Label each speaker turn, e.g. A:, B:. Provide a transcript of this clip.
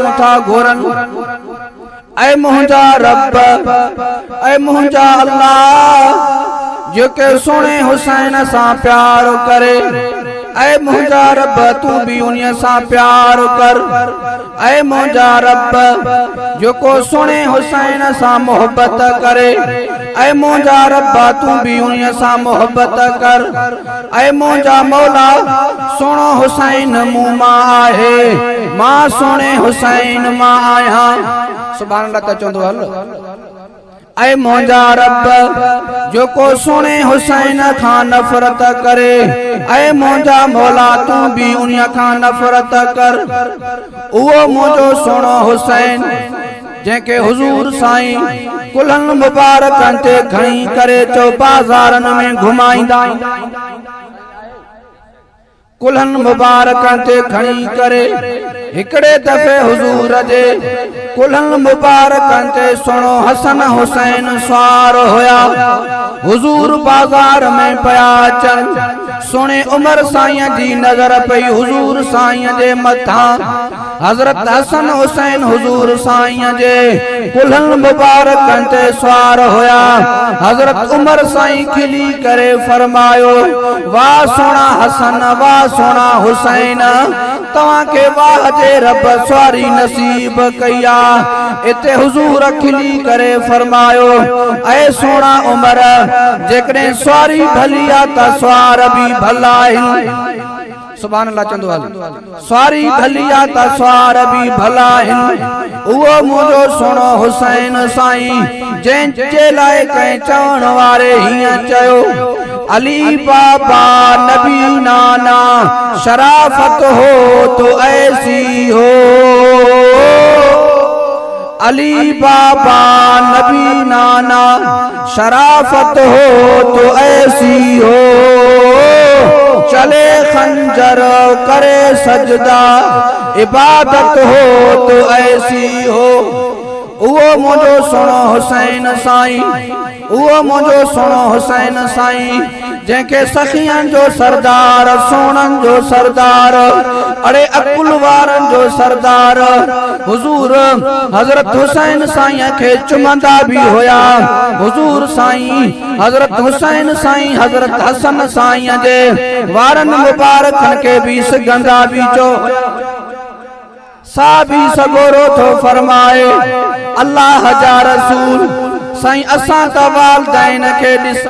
A: दुआऊं था घुरन। ऐ मुंहिंजा रब, ऐ मुंहिंजा अल्लाह जेके सोने हुसैन सां प्यार करे। ऐ मुंहिंजा रब तू भी उन्हीअ सां प्यार कर। ऐ मुंहिंजा रब जेको सोने हुसैन सां मोहब्बत करे। ऐ मुंहिंजा रब तू भी उन्हीअ सां मोहब्बत कर। ऐ मुंहिंजा मौला सोनो हुसैन मूं मां आहे, मां सोने हुसैन मां आहियां। सुभान अल्लाह त चवंदो हल। ऐ मुंहिंजा रब जेको सोने हुसैन खां नफ़रत करे। ऐ मुंहिंजा मौला तू भी उन्हीअ खां नफ़रत कर। उहो मुंहिंजो सोनो हुसैन जंहिंखे हुजूर साईं कुल्हनि मुबारकनि ते खणी करे चो बाज़ारनि में घुमाईंदा। कुल्हनि मुबारकनि ते खणी करे हिकड़े दफ़े हुजूर जे कुल्हनि मुबारकनि ते सुणो हसन हुसैन सवार हुया। हुजूर बाज़ार में पया अचनि। सुणे उमर साईं जी नज़र पई हुजूर साईं जे मथां। हज़रत हसन हुसैन हुजूर साईं जे कुल्हनि मुबारकनि ते सवार हुया। हज़रत उमर साईं खिली करे फरमायो, वाह सोना हसन, वाह सोना हुसैन, तव्हां के वाह जे रब सवारी नसीब कया। इते हुजूर खिली करे फरमायो, ऐ सोना उमर जेकॾहिं सवारी भली आ त सवार भी भला आहिनि। सुभान अल्लाह चंदो हल। सवारी भली आ त सवार भी भला आहिनि। उहो मुंहिंजो सोनो हुसैन साईं जंहिंजे लाइ कंहिं चवण वारे हीअं चयो, अली बाबा नबी नाना शराफत हो तो ऐसी हो। अली बाबा नबी नाना शराफत हो तो ऐसी हो। चले खंजर करे सजदा इबादत हो तो ऐसी हो। उहो मुंहिंजो सोनो हुसैन साईं, उहो मुंहिंजो सोनो हुसैन साईं जंहिंखे सखियनि जो सरदार, सोननि जो सरदार, अड़े अकुल वारनि जो सरदार हुजूर हज़रत हुसैन साईं खे चुमंदा भी हुया। हुजूर साईं हज़रत हुसैन साईं हज़रत हसन साईं जे वारनि मुबारकनि के भी सगंदा भी चो। सा भी सगोरो थो फरमाए, अल्लाह जा रसूल साईं असां त वालदैन खे ॾिस